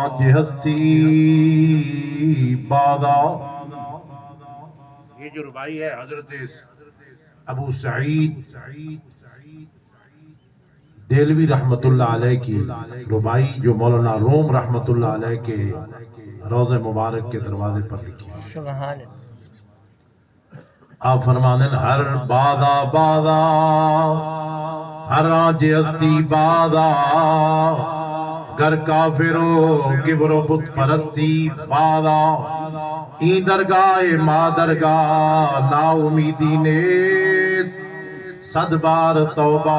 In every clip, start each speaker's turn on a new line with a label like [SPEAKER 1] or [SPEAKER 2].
[SPEAKER 1] راج ہستی بادا. یہ جو ربائی ہے حضرت ابو سعید دہلوی رحمت اللہ علیہ کی ربائی جو مولانا روم رحمت اللہ علیہ کے روضہ مبارک کے دروازے پر لکھی.
[SPEAKER 2] سبحان اللہ.
[SPEAKER 1] آپ فرمانے ہر بادا بادا ہر راج ہستی بادا گر کافرو کبر و بت پرستی بادا این درگاہ ما درگاہ نا امیدی نیز صد بار توبہ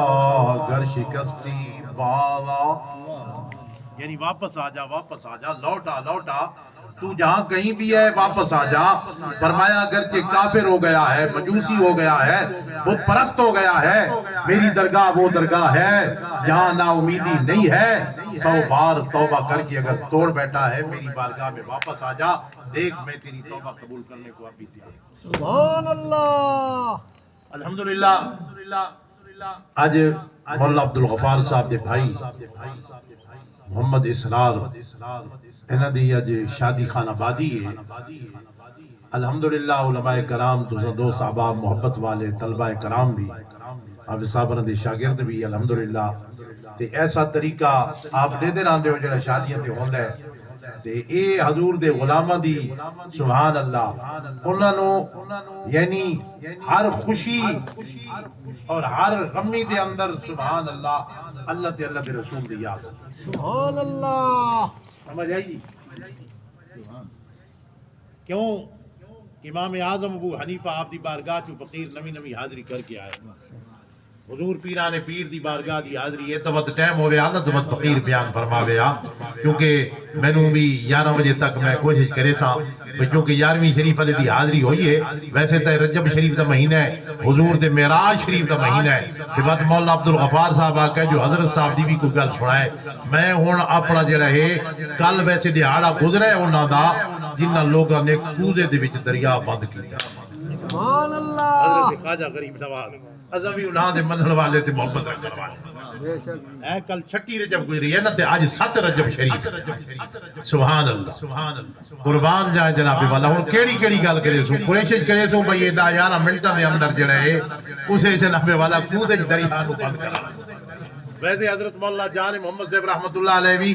[SPEAKER 1] گر شکستی بادا. یعنی واپس آ جا لوٹا تو جہاں کہیں بھی ہے واپس آ جا. فرمایا اگرچہ کافر ہو گیا ہے مجوسی ہو گیا ہے بت پرست ہو گیا ہے میری درگاہ وہ درگاہ ہے جہاں نا امیدی نہیں ہے. 100 بار توبہ کر کے اگر توڑ بیٹھا ہے میری بارگاہ میں واپس آ جا. دیکھ میں تیری توبہ قبول کرنے کو اب بھی تیار ہوں.
[SPEAKER 3] سبحان اللہ.
[SPEAKER 1] الحمدللہ. آج مولانا عبدالغفار صاحب دے بھائی محمد اسرار انہاں دی اج شادی خانہ بادی ہے. الحمدللہ علماء کرام تو دوست احباب محبت والے طلبہ کرام بھی آپ صاحب دے شاگرد بھی الحمدللہ تے ایسا طریقہ آپ دے راندے ہو جڑا شادیاں تے ہوندا ہے تے اے حضور دے غلاماں دی سبحان اللہ انہاں نو یعنی ہر خوشی اور ہر غمی دے اندر سبحان اللہ اللہ تے اللہ دے رسول دی یاد.
[SPEAKER 3] سبحان اللہ.
[SPEAKER 1] سمجھ آئی. کیوں امام اعظم ابو حنیفہ آپ دی بارگاہ چوں فقیر نوی حاضری کر کے آئے. حضور پیران پیر دی بارگاہ دی حاضری ہے تو وقت ٹائم ہوئے آنا تو وقت فقیر بیان فرماوے آ کیونکہ میں نوں بھی 11 بجے تک میں کوشش کرے تھا کیونکہ 11ویں شریف علی دی حاضری ہوئی ہے. ویسے تو رجب شریف دا مہینہ ہے حضور دے معراج شریف دا مہینہ ہے کہ بعد مولانا عبدالغفار صاحب آکے جو حضرت صاحب دی بھی کوئی گل سنائے. میں ہون اپنا جڑا ہے کل ویسے دہاڑا گزرا ہے انہاں دا جنہاں لوگاں نے کودے دے وچ دریا بند کیتا.
[SPEAKER 3] سبحان اللہ.
[SPEAKER 1] حضرت خواجہ غریب نواز ازاں بھی انہاں دے منن والے تے محبت رکھن والے.
[SPEAKER 3] بے شک.
[SPEAKER 1] اے کل 6 رجب گزری ہے نا تے آج 7 رجب شریف. سبحان اللہ. قربان جائے جناب والا. ہن کیڑی گل کرے سو کوشش کرے سو بھئی اے 11 منٹاں دے اندر جڑا ہے اسے جناب والا کودے دریا نو بند کرا. ویسے حضرت مولانا جان محمد صاحب رحمت اللہ علیہ بھی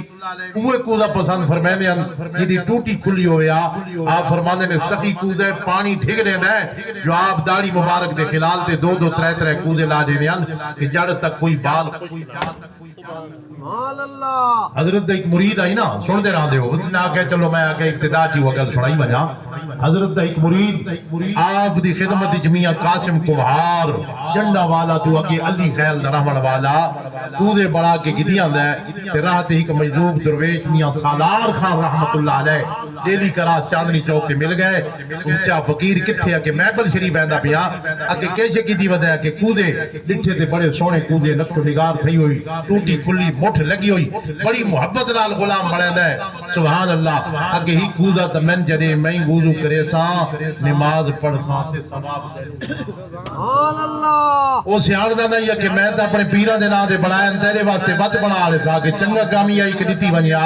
[SPEAKER 1] اوے کودا پسند فرمائے ہیں جدی ٹوٹی کھلی ہویا آپ فرماندے نے سخی کودے پانی ڈھگ رہندا ہے جو آپ داڑھی مبارک دے خلال تے 2 3 کودے لا دیندے ہیں کہ جڑ تک کوئی بال خشک نہ.
[SPEAKER 3] سبحان اللہ.
[SPEAKER 1] حضرت ایک مرید آئی نا سن دے رہا دے ہو اس نے آکے چلو میں آکے ابتدا چی وہ گل سنائی بجا. حضرت ایک مرید آپ دی خدمت دی جمعیہ قاسم کوہار جنڈا والا تو اگے علی خیل درہمن والا کودے بڑا کے گدیاں دے تے راہ تے ایک مجذوب درویش میاں سالار خان رحمت اللہ علیہ دہلی کراس چاندنی چوک تے مل گئے. اونچا فقیر کتھے آکے محبل شریف ایندا پیا آکے کیسے گدی ودے کہ کودے ڈٹھے تے بڑے سونے کودے نقش و نگار تھی ہوئی ٹوٹی کھلی مٹھ لگی ہوئی بڑی محبت نال غلام بنیندا ہے. سبحان اللہ. اگے ہی کودا تے من جڑے میں وضو کرے سا نماز پڑھ سا تے ثواب دے.
[SPEAKER 3] سبحان اللہ.
[SPEAKER 1] او سیاںدا نہیں ہے کہ میں تے اپنے پیراں دے نام تے بنایا تیرے واسطے بد بنا لے سا کہ چنگا کامی آئی کہ دتی ونیا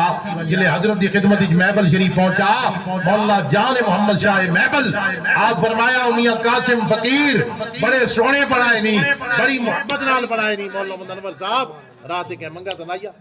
[SPEAKER 1] جلے حضرت دی خدمت وچ محبل شریف پہنچا مولا جان محمد شاہ محبل آپ فرمایا میاں قاسم فقیر بڑے سونے بنائے نہیں بڑی محبت نال بنائے نہیں. مولا منور صاحب رات کے منگا تنایا.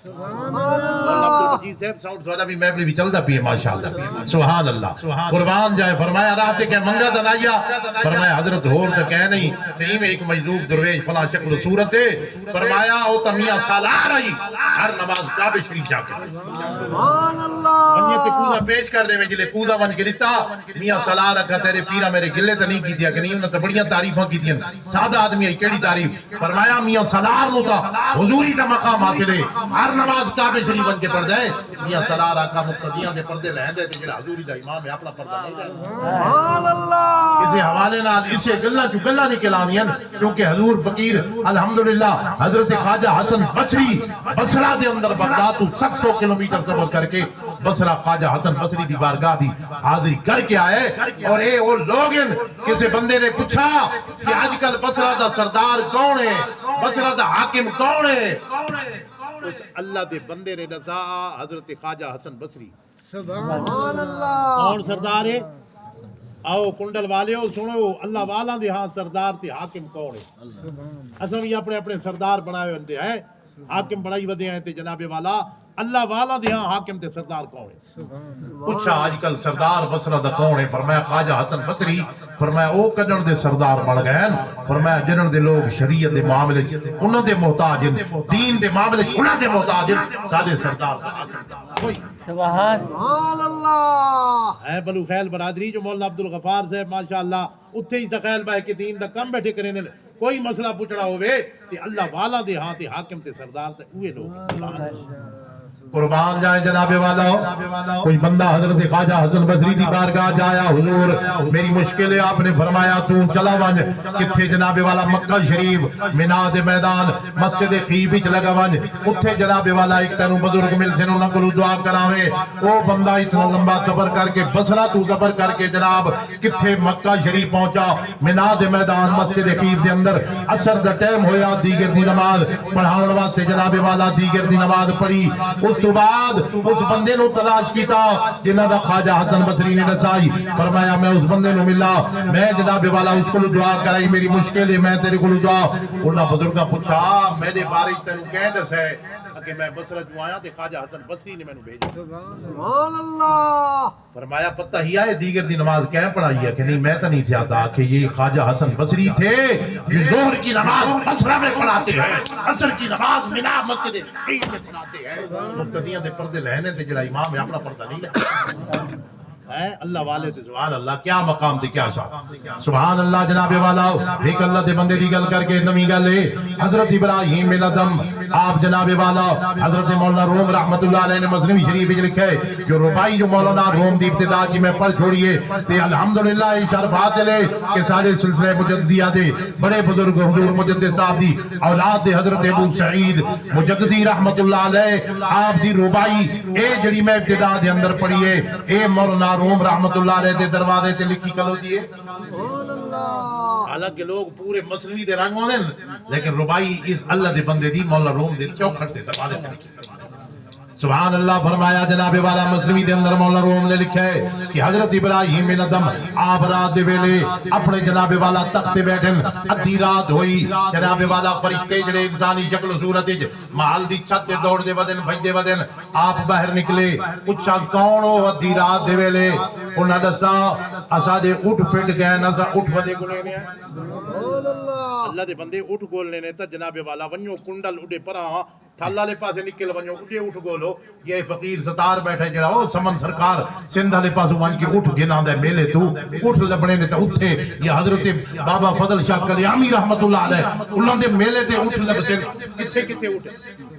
[SPEAKER 1] عبدالمجید صاحب ساؤنڈ والا بھی محفل بھی چلدا پی ہے ماشاءاللہ. سبحان اللہ. قربان جائے فرمایا رات کے منگا تنایا فرمایا حضرت ہور تے کہہ نہیں تے میں ایک مجذوب درویش فلاں شکل و صورت ہے فرمایا او تے میاں سالار آئی ہر نماز کعبے شریف جا کے
[SPEAKER 3] سبحان اللہ.
[SPEAKER 1] ونیا تے کودا پیش کر دے جلے کودا ون کے دتا میاں سالار رکھا تیرے پیرا میرے گلے تے نہیں کیتیا کہ نہیں انہاں تے بڑیاں تعریفاں کیتیاں سادہ آدمی ہے کیڑی تعریف. فرمایا میاں سالار نو تا حضوری دا مقام حاصل ہے ہر نماز کعبے شریف بن کے پڑھ جائے. میاں سالار آقا مقتدیاں دے پردے لہندے تے جڑا حضوری دا امام ہے اپنا پردہ نہیں لے.
[SPEAKER 3] سبحان اللہ.
[SPEAKER 1] اسے حوالے نال اسے گلاں چوں گلاں نکلانیاں کیونکہ حضور فقیر الحمدللہ حضرت خواجہ حسن بصری بصرہ دے اندر بغداد تو 700 کلومیٹر سفر کر کے بصرہ خواجہ حسن بصری دی بارگاہ دی حاضری کر کے آئے. اور اے وہ لوگ کسی بندے نے پوچھا کہ آج کل بصرہ دا سردار کون ہے بصرہ دا حاکم کون ہے اس اللہ دے بندے نے دسا حضرت خواجہ حسن بصری
[SPEAKER 3] سبحان اللہ
[SPEAKER 1] کون سردار ہے آؤ کنڈل والے ہو سنو اللہ والا دے ہاں سردار تے حاکم کون ہے اساں بھی اپنے اپنے سردار بنائے ہوندے ہیں حاکم بنائی ودے ہیں تے جناب والا اللہ والا دے ہاں حاکم تے سردار کون ہے پوچھا آج کل سردار بصرہ دا کون ہے فرمایا خواجہ حسن بصری فرمایا او کڈن دے سردار بن گئے فرمایا جنن دے لوگ شریعت دے معاملے انہاں دے محتاج ہیں دین دے معاملے انہاں دے محتاج ہیں سادے سردار کوئی
[SPEAKER 3] سبحان اللہ
[SPEAKER 1] ہے بلو خیل برادری جو مولانا عبدالغفار صاحب ماشاءاللہ اتھے ہی سخیل بہ کے دین دا کم بیٹھے کریں کوئی مسئلہ پوچھڑا ہوئے تے اللہ والا دے ہاں تے حاکم تے سردار تے اوے لوگ قربان جائے جناب والا کوئی بندہ حضرت خواجہ حسن بصری دی بارگاہ جایا حضور میری مشکل ہے آپ نے فرمایا تو چلا ونج کتھے جناب والا مکہ شریف مینا دے میدان مسجد خیف وچ لگا ونج اتھے جناب والا ایک تینوں بزرگ مل سے انہاں کولوں دعا کراوے او بندہ اتنا لمبا سفر کر کے بصرہ تو سفر کر کے جناب کتھے مکہ شریف پہنچا مینا دے میدان مسجد خیف دے اندر عصر دا ٹائم ہویا دیگر دی نماز پڑھاون واسطے جناب والا دیگر دی نماز پڑھی اس تو بعد اس بندے نو تلاش کیتا جنہ دا خواجہ حسن بصری نے نسائی فرمایا میں اس بندے نو ملا میں جناب والا اس کو دعا کرائی میری مشکل ہے میں تیرے کو دعا انہاں بزرگاں پوچھا میرے بارے تینوں کہہ دسے کہ میں بصرہ جو آیا تے خواجہ حسن بصری نے مینوں بھیجا
[SPEAKER 3] سبحان اللہ
[SPEAKER 1] فرمایا پتہ ہی آئے دیگر دی نماز کیا پڑھائی ہے کہ نہیں میں تو نہیں چاہتا کہ یہ خواجہ حسن بصری تھے جو ظہر کی نماز بصرہ میں پڑھاتے ہیں عصر کی نماز مینا مسجد خیف میں پڑھاتے ہیں مقتدیاں دے پردے لہنے تے جڑا امام ہے اپنا پردہ نہیں لے اللہ والے تے سبحان اللہ کیا مقام تے کیا شان سبحان اللہ جناب والا ایک اللہ دے بندے دی گل کر کے نویں گل ہے حضرت ابراہیم الادم آپ جناب والا حضرت مولانا روم رحمت اللہ علیہ نے مزنوی شریف وچ لکھا ہے جو ربائی جو مولانا روم دی ابتدا کی میں پڑھ چھوڑیے تے الحمدللہ یہ شرف حاصل ہے کہ سارے سلسلے مجددیہ دے بڑے بزرگ حضور مجدد صاحب دی اولاد دے حضرت ابو سعید مجددی رحمت اللہ علیہ آپ دی ربائی اے جڑی میں ابتدا دے اندر پڑھیے اے مولانا روم رحمت اللہ علیہ دے دروازے تے لکھی کلو دیئے حالانکہ لوگ پورے مسلمی دے رنگ ہوندے لیکن ربائی اس اللہ دے بندے دی مولا روم دے چوکھٹ دے دروازے تے لکھی سبحان اللہ فرمایا جناب والا مسلمی دے اندر مولا روم نے لکھا ہے کہ حضرت ابراہیم الادم آپ رات دے ویلے اپنے جناب والا تخت بیٹھن ادھی رات ہوئی جناب والا فرشتے جڑے انسانی شکل و صورت وچ محل دی چھت تے دوڑ دے ودن بھجدے ودن آپ باہر نکلے پوچھا کون ہو ادھی رات دے ویلے انہاں دسا اسا دے اٹھ پٹ گئے نہ اٹھ ودے گنے نے اللہ دے بندے اٹھ گولنے نے تے جناب والا ونجو کنڈل اڑے پراں تھالا لے پاسے نکل ونجو اٹھے اٹھ گولو یہ فقیر ستار بیٹھے جڑا او سمن سرکار سندھ لے پاسو ون کے اٹھ گناندا ہے میلے تو اٹھ لبنے نے تے اٹھے یہ حضرت بابا فضل شاہ کلیامی رحمت اللہ علیہ انہاں دے میلے تے اٹھ لبسے کتھے کتھے اٹھے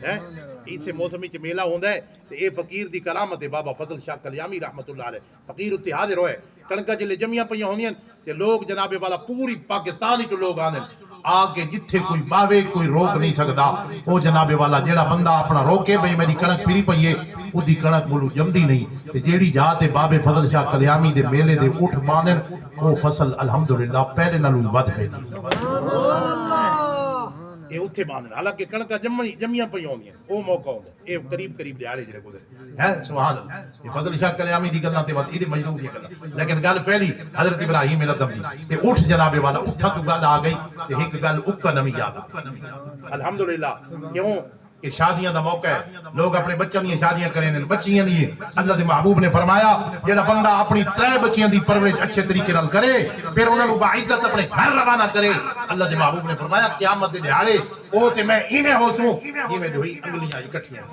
[SPEAKER 1] ہیں اس موسمی چ میلہ ہوندا ہے تے اے فقیر دی کرامت ہے بابا فضل شاہ کلیامی رحمت اللہ علیہ فقیر اتھے حاضر ہوئے کڑکا جلے جمیاں پیاں ہوندیاں تے لوگ جناب والا پوری پاکستان وچ لوگ آندے آگے جتھے کوئی باوے کوئی روک نہیں سکدا او جناب والا جیڑا بندہ اپنا روکے بھئی میری کنک پھری پئیے او دی کنک مولو جمدی نہیں تے جیڑی جاتے بابے فضل شاہ کلیامی دے میلے دے اٹھ باندن او فصل الحمدللہ پہلے نالوں ود ہے اے اتھے باندن حالانکہ کنکا جمیاں پئی ہوندیاں او موقع ہوندا اے قریب قریب دیہاڑے جڑے گزرے ہیں سبحان اللہ یہ فضل شاہ کلیامی دی گلاں تے ود ایدی مجنون دی گلاں لیکن گل پہلی حضرت ابراہیم الادم دی تے اٹھ جناب والا اٹھا تو گل آ گئی تے ایک گل اکا نویں یاد الحمدللہ کیوں کہ شادیاں دا موقع ہے لوگ اپنے بچوں دی شادیاں کریں دے بچیاں دی اللہ دے محبوب نے فرمایا جڑا بندہ اپنی 3 بچیاں دی پرورش اچھے طریقے نال کرے پھر انہاں نوں باعزت اپنے گھر روانہ کرے اللہ دے محبوب نے فرمایا قیامت دے دیہاڑے او تے میں ایویں ہوسوں جویں دوئی انگلیاں اکٹھیاں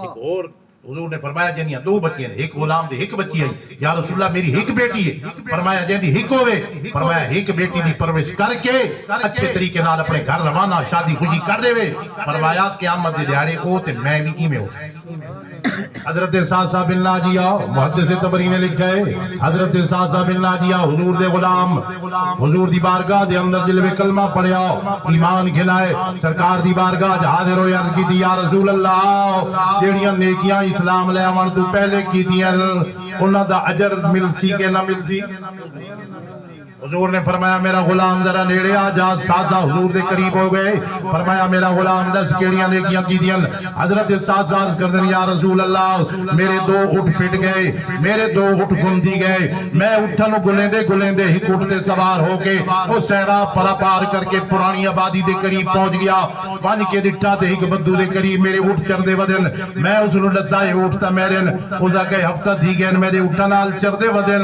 [SPEAKER 1] ایک اور حضور نے فرمایا جنیاں 2 بچیاں ایک غلام دے ایک بچی ہے یا رسول اللہ میری ایک بیٹی ہے فرمایا جیندی ایک ہوے فرمایا ایک بیٹی دی پرورش کر کے اچھے طریقے نال اپنے گھر روانہ شادی خوشی کر دے وے فرمایا قیامت دے دیہاڑے او تے میں بھی ایویں ہو حضرت سعد صاحب بن ناجیہ محدث طبری نے لکھا ہے حضرت سعد صاحب بن ناجیہ حضور دے غلام حضور دی بارگاہ دے اندر جلوے کلمہ پڑھیا ایمان کھلائے سرکار دی بارگاہ حاضر ہوئے عرض کی یا رسول اللہ جیڑیاں نیکیاں اسلام لے آون تو پہلے کی دیاں انہاں دا اجر مل سی کہ نہ مل سی حضور نے فرمایا میرا غلام ذرا نیڑے آ جا. سادہ حضور دے قریب ہو گئے. فرمایا میرا غلام دس کیڑیاں نیکیاں کی دیاں. حضرت سادہ کردن یا رسول اللہ میرے دو اٹھ پٹ گئے, میرے دو اٹھ گندی گئے. میں اٹھن گلیندے گلیندے ہی اٹھ تے سوار ہو کے وہ صحرا پرا پار کر کے پرانی آبادی دے قریب پہنچ گیا. ون کے ڈٹھا تے ایک بدو دے قریب میرے اٹھ چردے ودن. میں اس نو لسائے اٹھتا میرن اس آگے ہفتہ تھی گئے میرے اٹھا نال چردے ودن.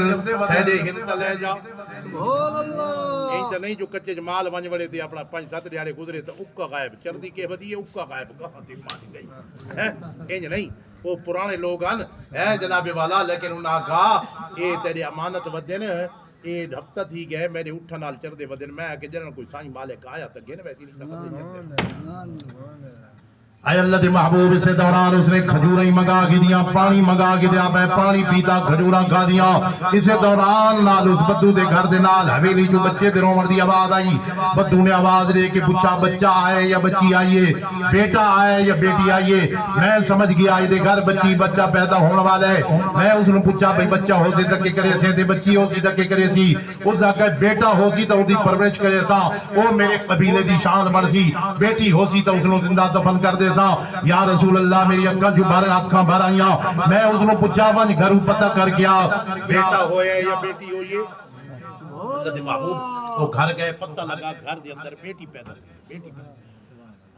[SPEAKER 1] ایڈے ہندہ لے جا
[SPEAKER 3] سبحان اللہ.
[SPEAKER 1] این تے نہیں جو کچے مال ونج وڑے تے اپنا 5-7 دیہاڑے گزرے تے اکا غائب چردی کے ودی اکا غائب کہاں تے مانی گئی ہیں. این نہیں وہ پرانے لوگ ہیں اے جناب والا, لیکن انہاں کہا اے تیری امانت ودن اے ہفتہ تھی گئے میرے اٹھا نال چردے ودن. میں کہ جنہاں کوئی سائیں مالک آیا تے گن ویسی نہیں چردے. اے اللہ دے محبوب اسے دوران اس نے کھجوریں منگا کے دیاں, پانی منگا کے دیا, میں پانی پیتا کھجوراں کھا دیاں. اسے دوران نال اس بدو دے گھر دے نال حویلی جو بچے دے رومر دی آواز آئی. بدو نے آواز لے کے پوچھا بچہ آئے یا بچی آئیے, بیٹا آئے یا بیٹی آئیے. میں سمجھ گیا آئی دے گھر بچہ پیدا ہونے والا ہے. میں اس نے پوچھا بھئی بچہ ہو سی تک کرے سے تے بچی ہو سی تک کرے سی. اس آکے بیٹا ہو سی تو دی پرورش کرے سا, وہ میرے قبیلے دی شان بڑھ سی. بیٹی ہو سی تو اس نے زندہ دفن کر دے سا. یا رسول اللہ میری اکھاں جو بھر آنکھاں بھر آئیاں. میں اس نے پوچھا ونج گھروں پتہ کر گیا بیٹا ہوئے یا بیٹی ہوئے. اللہ دے محبوب وہ گھر گئے, پتہ لگا گھر دے اندر بیٹی پیدا بیٹی پیدا.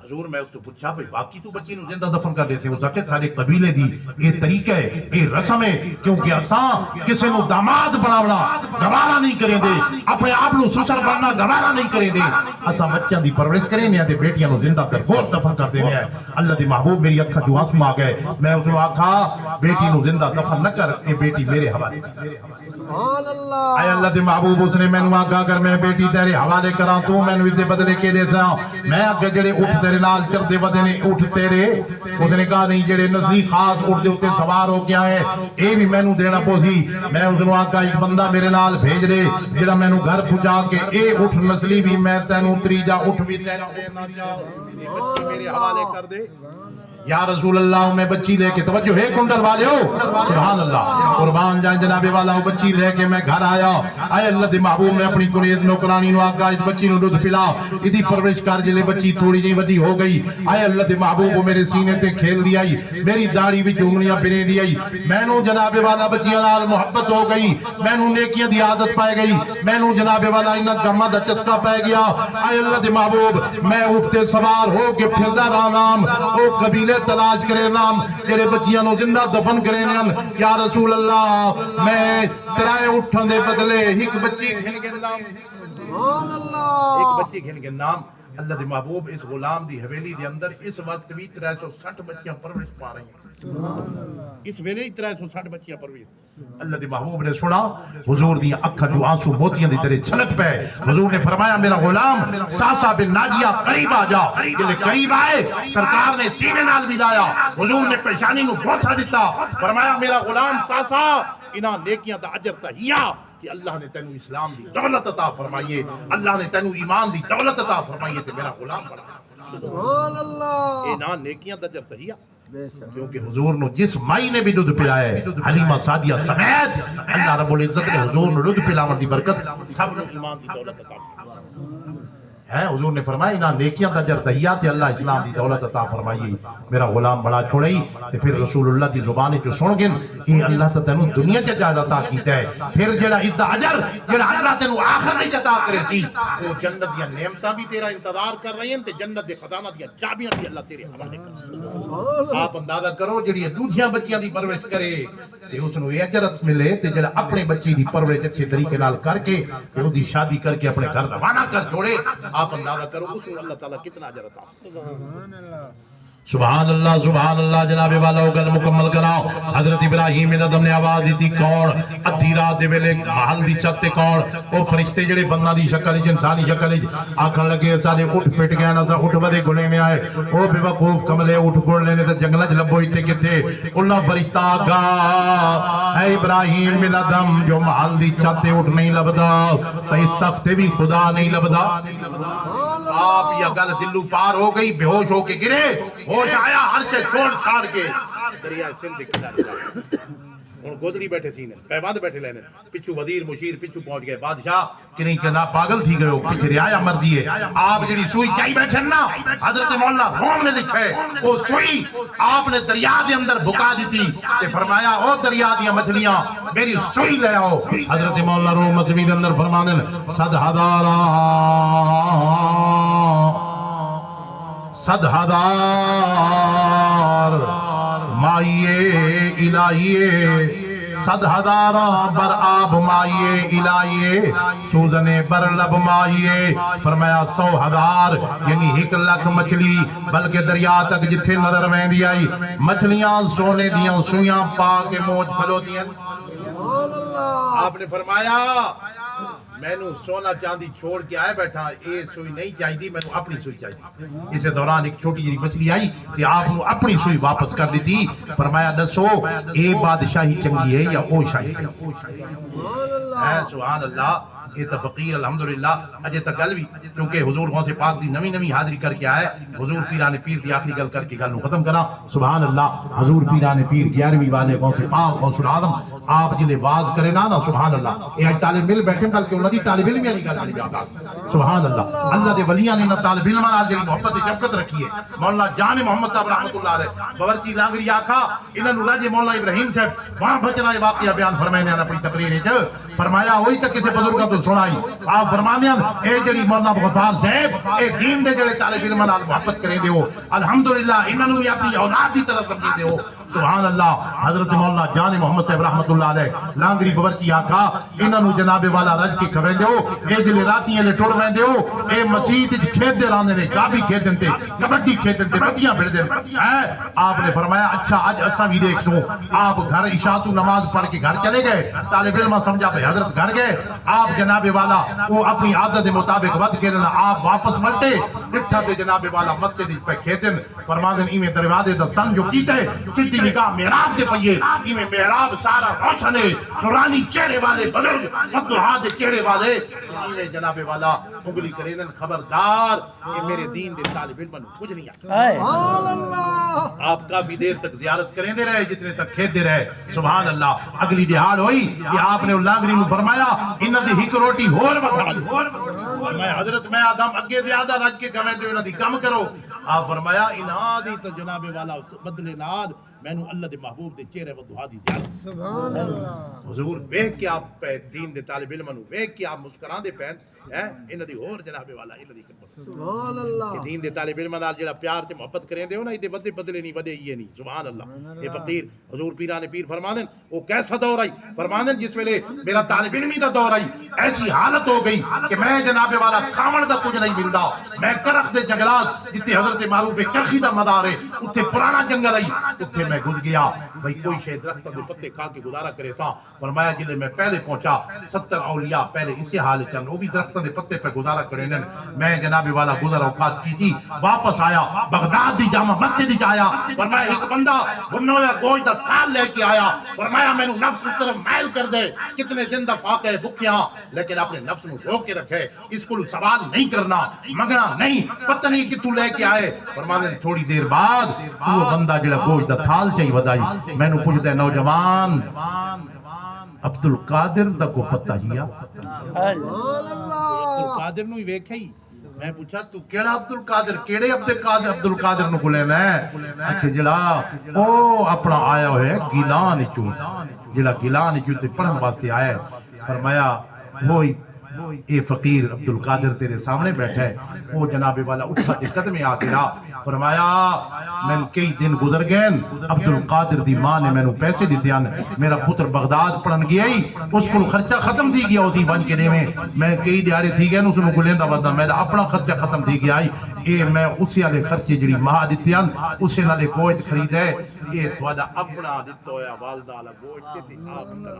[SPEAKER 1] حضور میں اس کو پوچھا بھئی باقی تو بچی نو زندہ دفن کر دیتے. وہ زکے سارے قبیلے دی اے طریقہ ہے, اے رسم ہے, کیونکہ اساں کسے نو داماد بناونا گوارا نہیں کریں دے, اپنے آپ نو سسر بننا گوارا نہیں کریں دے. اساں بچیاں دی پرورش کریں دے تے بیٹیاں نو زندہ کر گور دفن کر دینے ہیں. اللہ دی محبوب میری اکھاں جو آنسو آ گئے. میں اس نے آکھا بیٹی نو زندہ دفن نہ کر, اے بیٹی میرے حوالے.
[SPEAKER 3] سبحان اللہ.
[SPEAKER 1] اے اللہ دے محبوب اس نے مینوں آکھا اگر میں بیٹی تیرے حوالے کراں تو مینوں اس دے بدلے کے دے سا. میں اگے جڑے اٹھ تیرے نال چردے ودنے اٹھ تیرے, اس نے کہا نہیں جڑے نزدیک خاص اٹھ دے اتے سوار ہو گیا ہے اے بھی مینوں دینا پوسی. میں اس نے آکھا ایک بندہ میرے نال بھیج دے جڑا مینوں گھر پہنچا کے اے اٹھ نسلی بھی میں تینوں تریجا اٹھ بھی تینوں دینا چاہوں, بچی میرے حوالے کر دے. یا رسول اللہ میں بچی لے کے توجہ ہے کنڈل والے ہو سبحان اللہ قربان جائیں جناب والا بچی لے کے میں گھر آیا. اے اللہ دی محبوب نے اپنی کنیز نوکرانی نو آگا اس بچی نو دودھ پلا, ادھی پرورش کر جلے بچی تھوڑی جی ودی ہو گئی. اے اللہ دی محبوب میرے سینے تے کھیل دی آئی, میری داڑھی وچ انگلیاں پھرے دی آئی. مینوں جناب والا بچیاں نال محبت ہو گئی, مینوں نیکیاں دی عادت پائے گئی, مینوں جناب والا انہاں کماں دا چسکا پے گیا. اے اللہ دی محبوب میں اٹھتے سوار ہو کے پھردا رہا نام او قبیلے تلاش کرے نام جڑے بچیاں نو زندہ دفن کرے نام. یا رسول اللہ میں ترائے اٹھن دے بدلے ایک بچی گھن کے نام,
[SPEAKER 3] سبحان اللہ.
[SPEAKER 1] ایک بچی گھن کے نام. اللہ دی محبوب اس غلام دی حویلی دے اندر اس وقت بھی 360 بچیاں پرورش پا رہی ہیں. اس ویلے ہی 360 بچیاں پرورش. اللہ دی محبوب نے سنا حضور دی اکھاں جو آنسو موتیاں دی طرح چھلک پے. حضور نے فرمایا میرا غلام ساسا بن ناجیہ قریب آ جا. جلے قریب آئے سرکار نے سینے نال بھی لایا, حضور نے پیشانی نو بوسہ دیتا. فرمایا میرا غلام ساسا انہاں نیکیاں دا اجر تہیا کہ اللہ نے تینوں اسلام دی دولت عطا فرمائیے, اللہ نے تینوں ایمان دی دولت عطا فرمائیے تے میرا غلام بنا.
[SPEAKER 3] سبحان اللہ.
[SPEAKER 1] اے نا نیکیاں دا اجر تہیا کیونکہ حضور نو جس مائی نے بھی دودھ پلایا ہے حلیمہ سعدیہ سمیت اللہ رب العزت نے حضور نو دودھ پلاون دی برکت سب نو ایمان دی دولت عطا ہے. حضور نے فرمایا انہاں نیکیاں دا اجر تہیا تے اللہ اسلام دی دولت عطا فرمائیے. میرا غلام بڑا چھوڑئی تے پھر رسول اللہ دی زبان جو سن گن اے اللہ تے تینوں دنیا چ جا عطا کیتا ہے. پھر جڑا اس دا اجر جڑا اللہ تینوں آخر وچ عطا کرے سی او جنت دی نعمتاں بھی تیرا انتظار کر رہی ہیں تے جنت دے خزانہ دی چابیاں بھی اللہ تیرے حوالے کر. آپ اندازہ کرو جڑی دوسریاں بچیاں دی پرورش کرے تے اس نو اجرت ملے تے جڑا اپنے بچی دی پرورش اچھے طریقے نال کر کے تے او دی شادی کر کے اپنے گھر روانہ کر چھوڑے. آپ اندازہ کرو اس کو اللہ تعالیٰ کتنا اجر عطا. سبحان اللہ سبحان اللہ. جناب والا گل مکمل کراؤ. حضرت ابراہیم ادم نے آواز دی تھی کون ادھی رات دے ویلے محل دی چھت تے کون او فرشتے جڑے بندہ دی شکل وچ انسانی شکل وچ آکھن لگے سارے اٹھ پٹ گئے نا اٹھ ودے گنے میں آئے او بے وقوف کملے اٹھ گن لینے تے جنگل وچ لبو ایتھے کتے انہاں فرشتہ آگا اے ابراہیم بن ادم جو محل دی چھت تے اٹھ نہیں لبدا تے اس تخت بھی خدا نہیں لبدا. آپ یہ گل دلو پار ہو گئی, بے ہوش ہو کے گرے, ہوش آیا ہر سے چھوڑ چھاڑ کے دریا سندھ کے کنارے. ہوں گودڑی بیٹھے سی نے پیوند بیٹھے لینے پچھو وزیر مشیر پچھو پہنچ گئے بادشاہ کہ نہیں کہنا پاگل تھی گئے ہو پیچھے رعایا مردی ہے آپ جڑی سوئی چائی بیٹھے نا حضرت مولانا روم نے لکھا ہے وہ سوئی آپ نے دریا دے اندر بھکا دیتی کہ فرمایا او دریا دیا مچھلیاں میری سوئی لے آؤ حضرت مولانا روم مصنوی دے اندر فرمانے صد ہزار مائیے الہیے صد ہزاراں بر آب مائیے الہیے سوزنے بر لب مائیے فرمایا 100,000 یعنی 1 لاکھ مچھلی بلکہ دریا تک جتھے نظر میں دی آئی مچھلیاں سونے دیاں سویاں پا کے موج کھلو دیاں آپ نے فرمایا میں نو سونا چاندی چھوڑ کے آئے بیٹھا اے سوئی نہیں چاہی دی میں نو اپنی سوئی چاہی دی اسے دوران ایک چھوٹی جی مچھلی آئی کہ آپ نو اپنی سوئی واپس کر دیتی فرمایا دسو اے بادشاہی چنگی ہے یا او شاہی چنگی ہے سبحان اللہ یہ تو فقیر الحمدللہ اجے تک گل بھی کیونکہ حضور غوث پاک دی نمی نمی حاضری کر کے آئے حضور پیران پیر دی آخری گل کر کے گل نو ختم کرا سبحان اللہ حضور پیران پیر 11ویں والے غوث پاک غوث العظم آپ جلے واز کرے نا سبحان اللہ یہ طالب علم بیٹھے بلکہ انہوں نے طالب علم یعنی گل نہیں جاتا سبحان اللہ اللہ دے ولیاں نے نہ طالب علم نال جڑی محبت شفقت رکھی ہے مولانا جان محمد صاحب رحمۃ اللہ علیہ باورچی لانگری آکھا انہاں نوں راجے مولانا ابراہیم صاحب وہاں بچنا واقعہ بیان فرمائے نے اپنی تقریر وچ فرمایا ہوئی تک کسی بزرگاں تو سنائی آپ فرمانے ہیں اے جڑی مولانا غفار صاحب اے دین دے جڑے طالب علم نال محبت کرے دیو الحمدللہ انہاں نوں بھی اپنی اولاد دی طرف سمجھے دیو سبحان اللہ حضرت مولانا جان محمد صاحب رحمت اللہ علیہ لانگری باورچی آکھا انہاں نوں جناب والا رج کے کھویں دیو اے جلے راتیاں لے ٹر ویں دیو اے مسجد وچ کھیڈ دے راندے نے گابی کھیڈن تے کبڈی کھیڈن تے بڑیاں پھڑ دے آپ نے فرمایا اچھا اج اساں بھی دیکھ سو آپ گھر عشاء تو نماز پڑھ کے گھر چلے گئے طالب علم سمجھا بھئی حضرت گھر گئے آپ جناب والا وہ اپنی عادت دے مطابق ود کھیلنا آپ واپس ملتے ڈٹھا تے جناب والا مسجد پہ کھیدن فرماندن ایویں دروازے دا سن جو کیتے سیدھی نگاہ محراب دے پئیے ایویں محراب سارا روشن ہے نورانی چہرے والے بزرگ فتوحات دے چہرے والے ایویں جناب والا انگلی کریندن خبردار یہ میرے دین دے طالب علم نوں کچھ نہیں
[SPEAKER 3] سبحان اللہ
[SPEAKER 1] آپ کافی دیر تک زیارت کریں دے رہے جتنے تک کھیت دے رہے سبحان اللہ اگلی دہاڑ ہوئی کہ آپ نے لانگری نو فرمایا انہاں دی ہک روٹی ہور بتا میں حضرت میں آدم اگے دے آدھا رج کے کمیں تے انہاں دی کم کرو آپ فرمایا انہاں دی تو جناب والا بدلے نال مینوں اللہ دے محبوب دے چہرے ودعا دی زیارت
[SPEAKER 3] سبحان اللہ
[SPEAKER 1] حضور ویکھ کے آپ پہ دین دے طالب علم نو ویکھ کے آپ مسکراندے پین انہاں دی ہور جناب والا انہاں دی خدمت
[SPEAKER 3] سبحان اللہ
[SPEAKER 1] دین دے طالب علم نال جڑا پیار تے محبت کریں دے ہو نا ایدے بدلے بدلے نہیں ودے یہ نہیں سبحان اللہ یہ فقیر حضور پیران پیر فرماندن وہ کیسا دور آئی فرماندن جس ویلے میرا طالب علمی دا دور آئی ایسی حالت ہو گئی کہ میں جناب والا کھاون دا کچھ نہیں ملدا میں کرخ دے جنگلات جتے حضرت معروف کرخی دا مدار ہے اوتھے پرانا جنگل آئی اوتھے میں گزر گیا بھئی کوئی شے درخت دے پتے کھا کے گزارا کرے سا فرمایا جلے میں پہلے پہنچا 70 اولیاء پہلے اسی حال چن وہ بھی درخت دے پتے پہ گزارا کرے میں جناب والا گزر اوقات کی تھی واپس آیا بغداد دی جامع مسجد وچ آیا فرمایا ایک بندہ بنویا گوشت دا تھال لے کے آیا فرمایا مینوں نفس اس طرف مائل کر دے کتنے دن دا فاقہ ہے بھکھیاں لیکن اپنے نفس نو روک کے رکھے اس کو سوال نہیں کرنا منگنا نہیں پتہ نہیں کہ تو لے کے آئے فرمایا تھوڑی دیر بعد وہ بندہ جڑا گوشت دا تھال چاہی ودائی مینوں پوچھدے نوجوان عبد القادر دا کو پتہ ہیا
[SPEAKER 3] سبحان اللہ
[SPEAKER 1] عبد القادر نو ہی ویکھیا ہی میں پوچھا تو کیڑا عبد القادر کیڑے عبد القادر نو بولے میں اچھا جڑا او اپنا آیا ہوئے گیلان چوں جڑا گیلان چوں تے پڑھن واسطے آیا ہے فرمایا وہی اے فقیر عبد القادر تیرے سامنے بیٹھا ہے وہ جناب والا اٹھا کے قدمے آ کے رہا فرمایا میں کئی دن گزر گئے عبد القادر دی ماں نے میں پیسے دیتے ہیں میرا پتر بغداد پڑھن گیا ہی اس کو خرچہ ختم تھی گیا اسی بن کے میں کئی دیہڑے تھی گئے اس کو لیندہ ودا میرا اپنا خرچہ ختم تھی گیا ہی اے میں اسی والے خرچے جڑی ماں دیتے ہیں اسی والے گوشت خرید ہے یہ تھوڑا اپنا دیتا ہویا والدہ والا گوشت تے آپ نے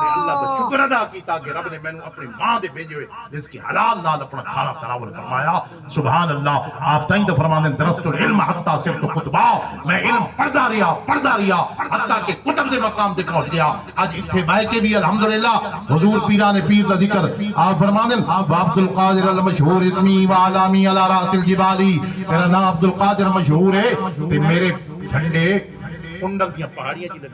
[SPEAKER 1] اللہ کا شکر ادا کیتا کہ رب نے میں اپنی ماں دے بھیجے ہوئے جس کی حلال نال اپنا کھانا تناول فرمایا سبحان اللہ آپ تائیں تو فرمانے درست العلم حتی صرف کتبا میں علم پڑھدا رہیا حتی کہ کتب دے مقام دے پہنچ گیا آج اتھے بائے کے بھی الحمدللہ حضور پیران پیر دا ذکر آپ فرمانے عبد القادر المشہور اسمی وعلامی علی راس الجبالی میرا نام عبد القادر مشہور ہے تے میرے جھنڈے کنڈل دیا پہاڑیاں جی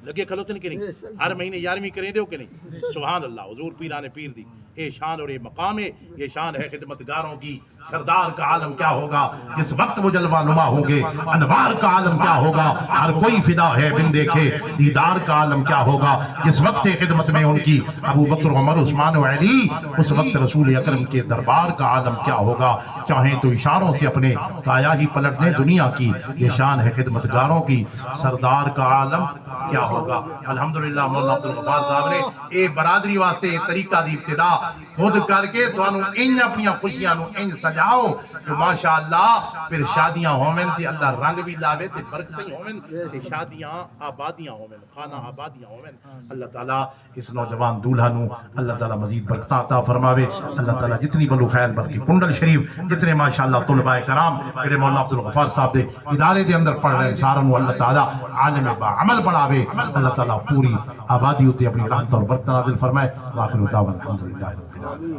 [SPEAKER 1] لگے کھلوتے کہ نہیں ہر مہینے 11ویں کریں دے ہو کہ نہیں سبحان اللہ حضور پیران پیر دی اے شان اور اے مقام ہے یہ شان ہے خدمتگاروں کی سردار کا عالم کیا ہوگا جس وقت وہ جلوہ نما ہوں گے انوار کا عالم کیا ہوگا ہر کوئی فدا ہے بن دیکھے دیدار کا عالم کیا ہوگا جس وقت خدمت میں ان کی ابو بکر عمر عثمان و علی اس وقت رسول اکرم کے دربار کا عالم کیا ہوگا چاہیں تو اشاروں سے اپنے کایا ہی پلٹ دیں دنیا کی یہ شان ہے خدمتگاروں کی سردار کا عالم کیا ہوگا الحمدللہ مولانا عبدالغفار صاحب نے اے برادری واسطے طریقہ دی ابتدا خود کر کے تو انہوں انج اپنی خوشیاں نو انج سجاؤ کہ ماشاءاللہ پھر شادیاں ہومن تے اللہ رنگ بھی لاوے تے برکتیں ہومن تے شادیاں آبادیاں ہومن خانہ آبادیاں ہومن اللہ تعالیٰ اس نوجوان دولہا نو اللہ تعالیٰ مزید برکتاں عطا فرماوے اللہ تعالیٰ جتنی بلو خیر بلکہ کنڈل شریف جتنے ماشاءاللہ طلباء کرام میرے مولانا عبدالغفار صاحب دے ادارے دے اندر پڑھ رہے ساروں نو اللہ تعالیٰ عالم بعمل بڑھاوے اللہ تعالیٰ پوری آبادی ہوتے اپنی رحمت اور برکت نازل فرمائے وآخر دعوانا الحمدللہ رب العالمین